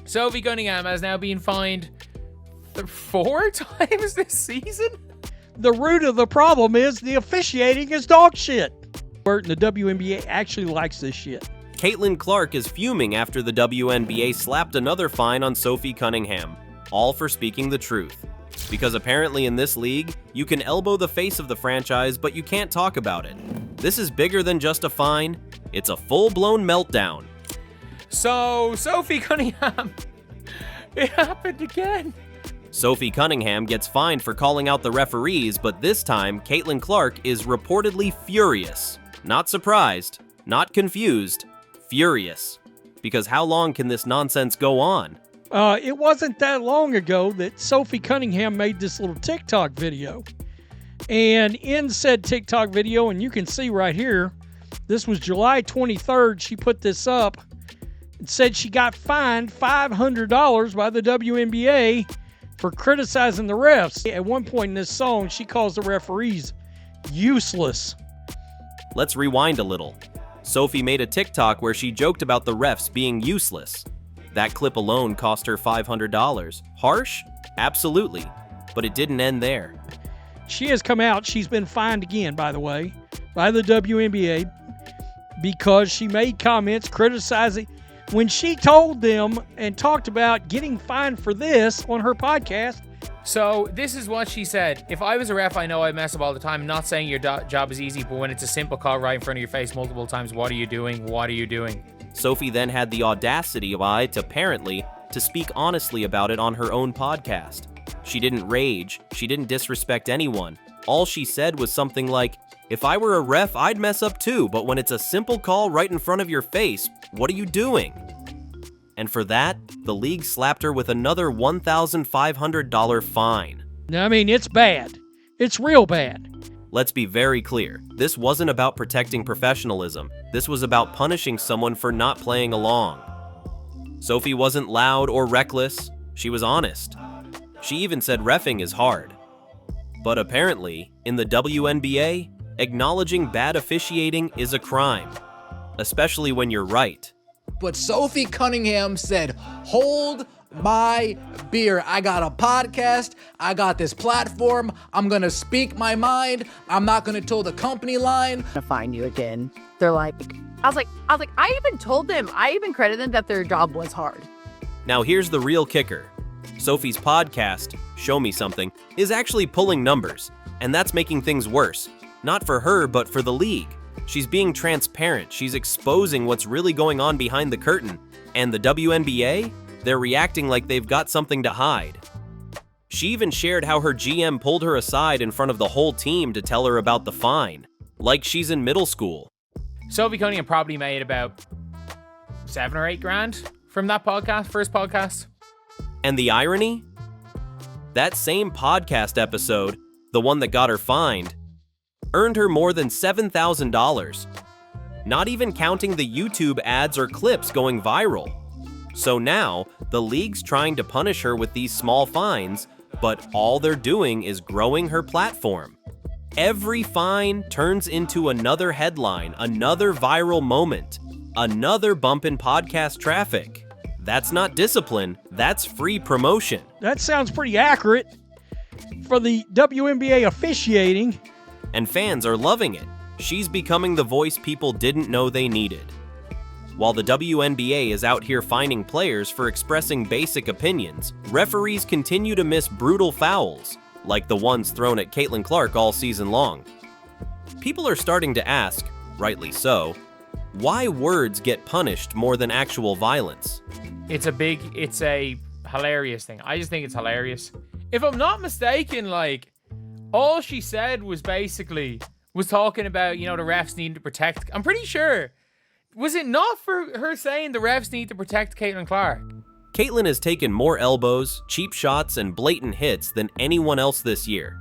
Sophie Cunningham has now been fined 4 times this season? The root of the problem is the officiating is dog shit. Bert and the WNBA actually likes this shit. Caitlyn Clark is fuming after the WNBA slapped another fine on Sophie Cunningham, all for speaking the truth. Because apparently in this league, you can elbow the face of the franchise, but you can't talk about it. This is bigger than just a fine, it's a full-blown meltdown. So, Sophie Cunningham, it happened again. Sophie Cunningham gets fined for calling out the referees, but this time, Caitlyn Clark is reportedly furious. Not surprised, not confused, furious. Because how long can this nonsense go on? It wasn't that long ago that Sophie Cunningham made this little TikTok video. And in said TikTok video, and you can see right here, this was July 23rd, she put this up. It said she got fined $500 by the WNBA for criticizing the refs. At one point in this song, she calls the referees useless. Let's rewind a little. Sophie made a TikTok where she joked about the refs being useless. That clip alone cost her $500. Harsh? Absolutely. But it didn't end there. She has come out, she's been fined again, by the way, by the WNBA because she made comments criticizing. When she told them and talked about getting fined for this on her podcast. So this is what she said. If I was a ref, I know I mess up all the time. I'm not saying your job is easy, but when it's a simple call right in front of your face multiple times, what are you doing? What are you doing? Sophie then had the audacity to speak honestly about it on her own podcast. She didn't rage, she didn't disrespect anyone. All she said was something like, if I were a ref, I'd mess up too, but when it's a simple call right in front of your face, what are you doing? And for that, the league slapped her with another $1,500 fine. I mean, it's bad. It's real bad. Let's be very clear. This wasn't about protecting professionalism. This was about punishing someone for not playing along. Sophie wasn't loud or reckless. She was honest. She even said reffing is hard. But apparently, in the WNBA, acknowledging bad officiating is a crime, especially when you're right. But Sophie Cunningham said, hold my beer. I got a podcast. I got this platform. I'm going to speak my mind. I'm not going to toe the company line. To find you again. They're like, I was like, I even told them, I even credited them that their job was hard. Now here's the real kicker. Sophie's podcast, Show Me Something, is actually pulling numbers, and that's making things worse. Not for her, but for the league. She's being transparent, she's exposing what's really going on behind the curtain, and the WNBA, they're reacting like they've got something to hide. She even shared how her GM pulled her aside in front of the whole team to tell her about the fine, like she's in middle school. Sophie Cunningham probably made about $7 or $8 grand from that first podcast. And the irony? That same podcast episode, the one that got her fined, earned her more than $7,000. Not even counting the YouTube ads or clips going viral. So now, the league's trying to punish her with these small fines, but all they're doing is growing her platform. Every fine turns into another headline, another viral moment, another bump in podcast traffic. That's not discipline, that's free promotion. That sounds pretty accurate for the WNBA officiating. And fans are loving it. She's becoming the voice people didn't know they needed. While the WNBA is out here fining players for expressing basic opinions, referees continue to miss brutal fouls, like the ones thrown at Caitlyn Clark all season long. People are starting to ask, rightly so, why words get punished more than actual violence? It's a hilarious thing. I just think it's hilarious. If I'm not mistaken, all she said was talking about, the refs need to protect. I'm pretty sure. Was it not for her saying the refs need to protect Caitlyn Clark? Caitlyn has taken more elbows, cheap shots, and blatant hits than anyone else this year.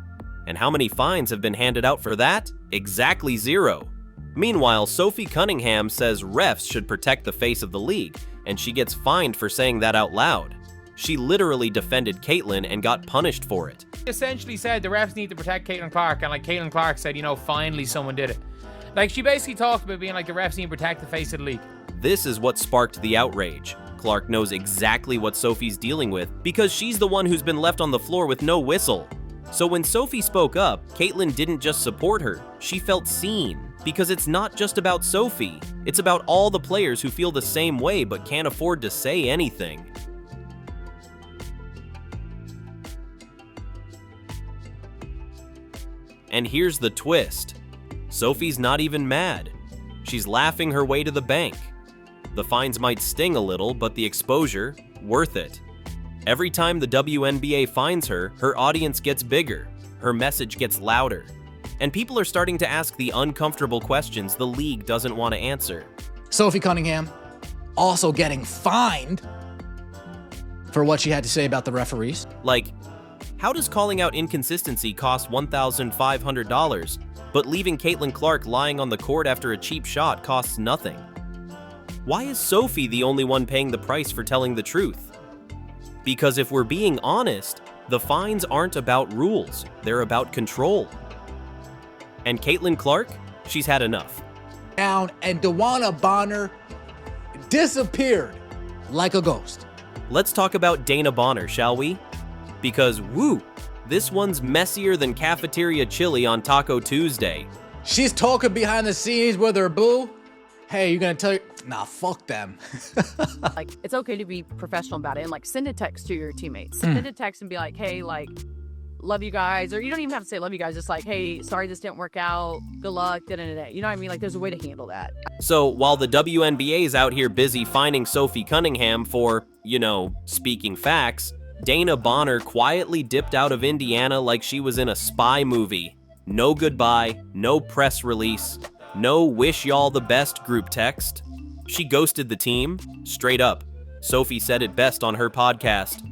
And how many fines have been handed out for that? Exactly 0. Meanwhile, Sophie Cunningham says refs should protect the face of the league, and she gets fined for saying that out loud. She literally defended Caitlyn and got punished for it. Essentially said the refs need to protect Caitlyn Clark, and Caitlyn Clark said, finally someone did it. She basically talked about being the refs need to protect the face of the league. This is what sparked the outrage. Clark knows exactly what Sophie's dealing with because she's the one who's been left on the floor with no whistle. So when Sophie spoke up, Caitlyn didn't just support her, she felt seen. Because it's not just about Sophie, it's about all the players who feel the same way but can't afford to say anything. And here's the twist. Sophie's not even mad. She's laughing her way to the bank. The fines might sting a little, but the exposure, worth it. Every time the WNBA fines her, her audience gets bigger, her message gets louder, and people are starting to ask the uncomfortable questions the league doesn't want to answer. Sophie Cunningham also getting fined for what she had to say about the referees. Like, how does calling out inconsistency cost $1,500, but leaving Caitlyn Clark lying on the court after a cheap shot costs nothing? Why is Sophie the only one paying the price for telling the truth? Because if we're being honest, the fines aren't about rules, they're about control. And Caitlyn Clark, she's had enough. Down, and DeWanna Bonner disappeared like a ghost. Let's talk about Dana Bonner, shall we? Because woo, this one's messier than cafeteria chili on Taco Tuesday. She's talking behind the scenes with her boo. Hey, you gonna tell you? Nah, fuck them. Like, it's okay to be professional about it and like send a text to your teammates. Send a text and be like, hey, like, love you guys. Or you don't even have to say love you guys. Just like, hey, sorry this didn't work out. Good luck. Da-da-da-da. You know what I mean? Like, there's a way to handle that. So while the WNBA is out here busy finding Sophie Cunningham for, speaking facts, Dana Bonner quietly dipped out of Indiana like she was in a spy movie. No goodbye, no press release, no wish y'all the best group text. She ghosted the team, straight up. Sophie said it best on her podcast.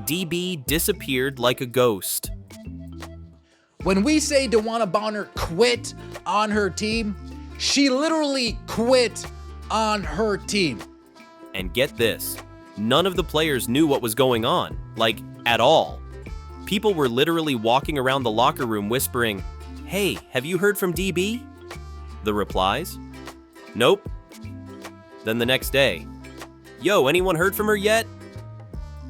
DB disappeared like a ghost. When we say DeWanna Bonner quit on her team, she literally quit on her team. And get this, none of the players knew what was going on, like, at all. People were literally walking around the locker room whispering, "Hey, have you heard from DB?" The replies? Nope. Then the next day, "Yo, anyone heard from her yet?"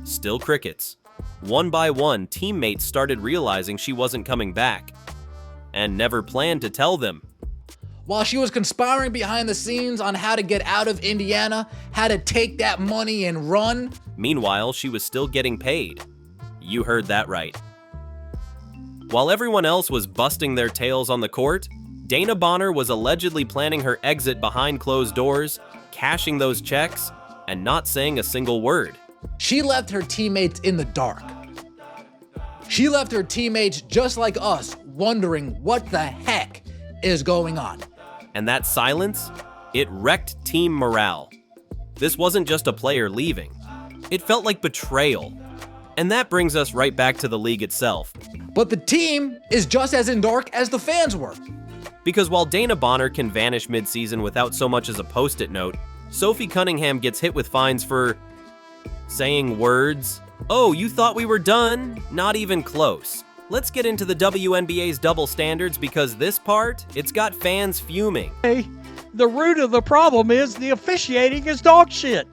Still crickets. One by one, teammates started realizing she wasn't coming back, and never planned to tell them. While she was conspiring behind the scenes on how to get out of Indiana, how to take that money and run. Meanwhile, she was still getting paid. You heard that right. While everyone else was busting their tails on the court, Dana Bonner was allegedly planning her exit behind closed doors, cashing those checks, and not saying a single word. She left her teammates in the dark. She left her teammates just like us, wondering what the heck is going on. And that silence, it wrecked team morale. This wasn't just a player leaving. It felt like betrayal. And that brings us right back to the league itself. But the team is just as in dark as the fans were. Because while Dana Bonner can vanish mid-season without so much as a post-it note, Sophie Cunningham gets hit with fines for saying words. "Oh, you thought we were done? Not even close." Let's get into the WNBA's double standards because this part, it's got fans fuming. Hey, the root of the problem is the officiating is dog shit.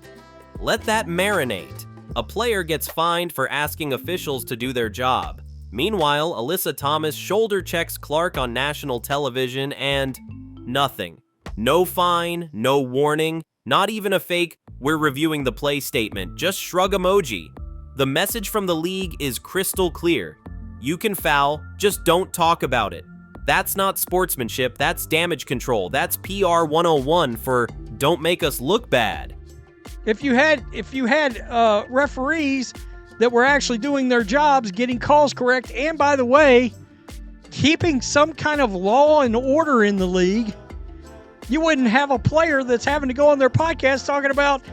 Let that marinate. A player gets fined for asking officials to do their job. Meanwhile, Alyssa Thomas shoulder checks Clark on national television and nothing. No fine, no warning, not even a fake "we're reviewing the play" statement, just shrug emoji. The message from the league is crystal clear. You can foul, just don't talk about it. That's not sportsmanship, that's damage control. That's PR 101 for don't make us look bad. If you had referees that were actually doing their jobs, getting calls correct, and by the way, keeping some kind of law and order in the league, you wouldn't have a player that's having to go on their podcast talking about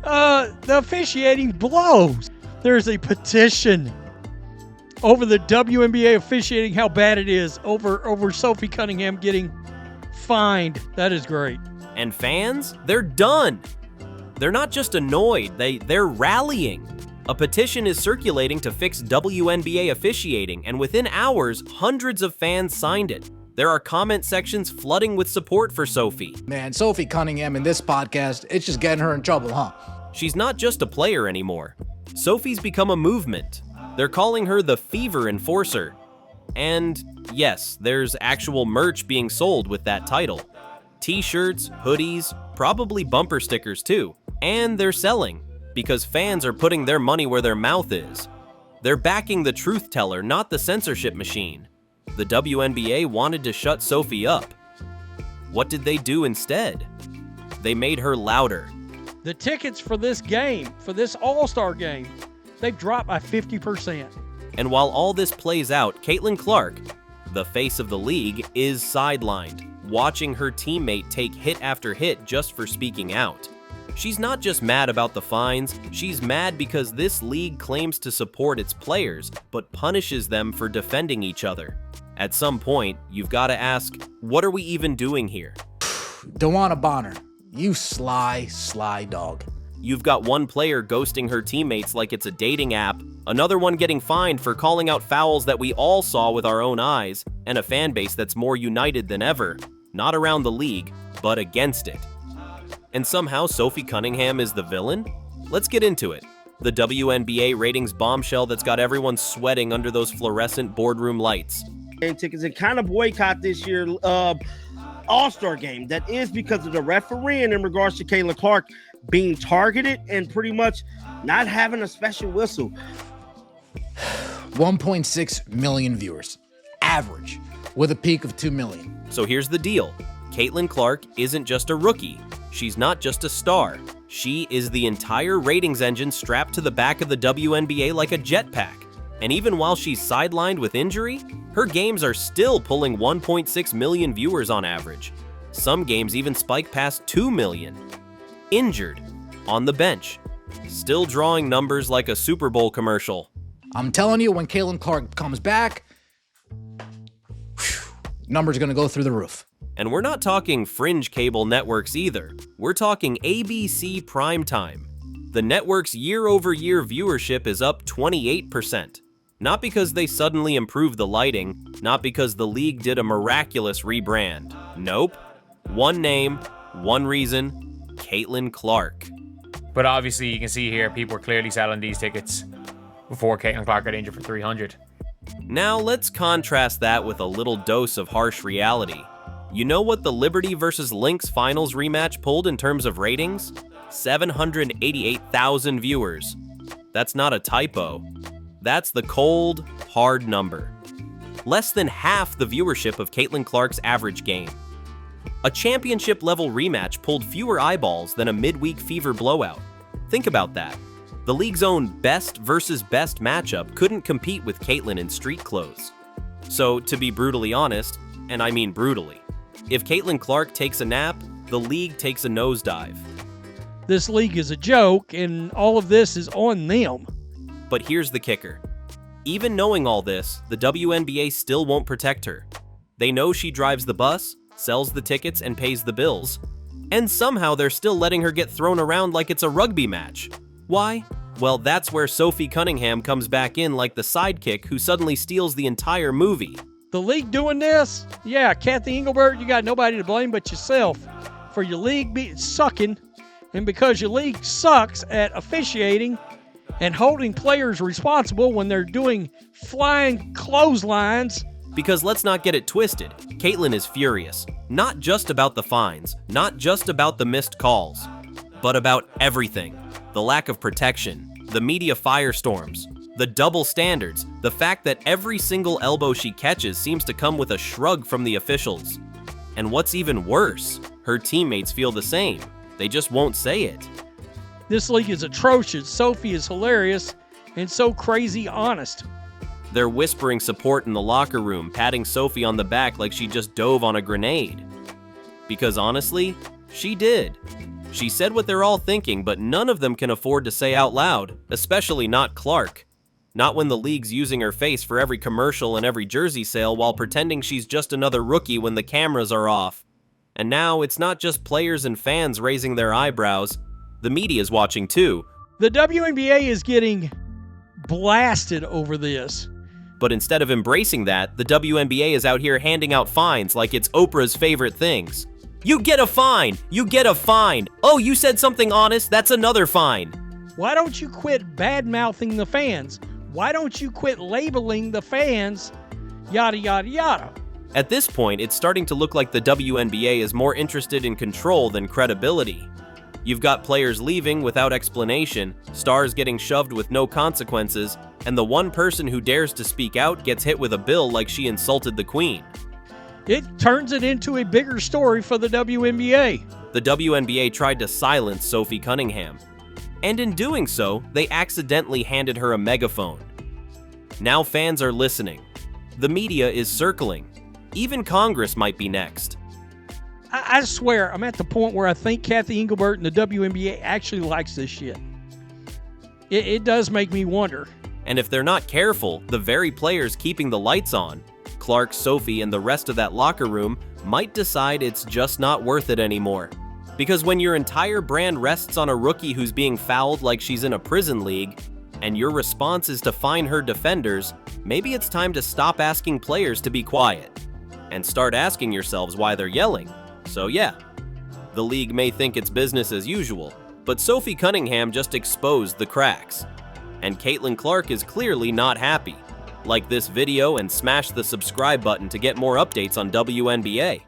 the officiating blows. There's a petition over the WNBA officiating, how bad it is, over Sophie Cunningham getting fined. That is great. And fans, they're done. They're not just annoyed, they're rallying. A petition is circulating to fix WNBA officiating, and within hours, hundreds of fans signed it. There are comment sections flooding with support for Sophie. Man, Sophie Cunningham in this podcast, it's just getting her in trouble, huh? She's not just a player anymore. Sophie's become a movement. They're calling her the Fever Enforcer. And yes, there's actual merch being sold with that title. T-shirts, hoodies, probably bumper stickers too. And they're selling, because fans are putting their money where their mouth is. They're backing the truth teller, not the censorship machine. The WNBA wanted to shut Sophie up. What did they do instead? They made her louder. The tickets for this game, for this All-Star game, they've dropped by 50%. And while all this plays out, Caitlyn Clark, the face of the league, is sidelined, watching her teammate take hit after hit just for speaking out. She's not just mad about the fines, she's mad because this league claims to support its players, but punishes them for defending each other. At some point, you've got to ask, what are we even doing here? Dewana Bonner, you sly dog. You've got one player ghosting her teammates like it's a dating app, another one getting fined for calling out fouls that we all saw with our own eyes, and a fan base that's more united than ever, not around the league, but against it. And somehow Sophie Cunningham is the villain? Let's get into it. The WNBA ratings bombshell that's got everyone sweating under those fluorescent boardroom lights. Game tickets and kind of boycott this year All-Star game. That is because of the refereeing in regards to Caitlyn Clark being targeted and pretty much not having a special whistle. 1.6 million viewers, average, with a peak of 2 million. So here's the deal. Caitlyn Clark isn't just a rookie. She's not just a star. She is the entire ratings engine strapped to the back of the WNBA like a jetpack. And even while she's sidelined with injury, her games are still pulling 1.6 million viewers on average. Some games even spike past 2 million. Injured, on the bench, still drawing numbers like a Super Bowl commercial. I'm telling you, when Caitlyn Clark comes back, numbers are going to go through the roof. And we're not talking fringe cable networks either. We're talking ABC primetime. The network's year-over-year viewership is up 28%. Not because they suddenly improved the lighting, not because the league did a miraculous rebrand. Nope. One name, one reason, Caitlyn Clark. But obviously, you can see here, people were clearly selling these tickets before Caitlyn Clark got injured for 300. Now let's contrast that with a little dose of harsh reality. You know what the Liberty vs. Lynx finals rematch pulled in terms of ratings? 788,000 viewers. That's not a typo. That's the cold, hard number. Less than half the viewership of Caitlyn Clark's average game. A championship-level rematch pulled fewer eyeballs than a midweek Fever blowout. Think about that. The league's own best versus best matchup couldn't compete with Caitlyn in street clothes. So, to be brutally honest, and I mean brutally, if Caitlyn Clark takes a nap, the league takes a nosedive. This league is a joke, and all of this is on them. But here's the kicker. Even knowing all this, the WNBA still won't protect her. They know she drives the bus, sells the tickets, and pays the bills. And somehow they're still letting her get thrown around like it's a rugby match. Why? Well, that's where Sophie Cunningham comes back in like the sidekick who suddenly steals the entire movie. The league doing this? Yeah, Kathy Engelbert, you got nobody to blame but yourself for your league sucking. And because your league sucks at officiating and holding players responsible when they're doing flying clotheslines. Because let's not get it twisted, Caitlyn is furious. Not just about the fines, not just about the missed calls, but about everything. The lack of protection, the media firestorms, the double standards, the fact that every single elbow she catches seems to come with a shrug from the officials. And what's even worse, her teammates feel the same. They just won't say it. This league is atrocious. Sophie is hilarious and so crazy honest. They're whispering support in the locker room, patting Sophie on the back like she just dove on a grenade. Because honestly, she did. She said what they're all thinking, but none of them can afford to say out loud, especially not Clark. Not when the league's using her face for every commercial and every jersey sale while pretending she's just another rookie when the cameras are off. And now it's not just players and fans raising their eyebrows. The media's watching too. The WNBA is getting blasted over this. But instead of embracing that, the WNBA is out here handing out fines like it's Oprah's favorite things. You get a fine! You get a fine! Oh, you said something honest? That's another fine! Why don't you quit bad-mouthing the fans? Why don't you quit labeling the fans yada, yada, yada? At this point, it's starting to look like the WNBA is more interested in control than credibility. You've got players leaving without explanation, stars getting shoved with no consequences, and the one person who dares to speak out gets hit with a bill like she insulted the Queen. It turns it into a bigger story for the WNBA. The WNBA tried to silence Sophie Cunningham, and in doing so, they accidentally handed her a megaphone. Now fans are listening. The media is circling. Even Congress might be next. I swear, I'm at the point where I think Kathy Engelbert and the WNBA actually likes this shit. It does make me wonder. And if they're not careful, the very players keeping the lights on, Clark, Sophie, and the rest of that locker room, might decide it's just not worth it anymore. Because when your entire brand rests on a rookie who's being fouled like she's in a prison league, and your response is to fine her defenders, maybe it's time to stop asking players to be quiet and start asking yourselves why they're yelling. So yeah, the league may think it's business as usual, but Sophie Cunningham just exposed the cracks. And Caitlyn Clark is clearly not happy. Like this video and smash the subscribe button to get more updates on WNBA.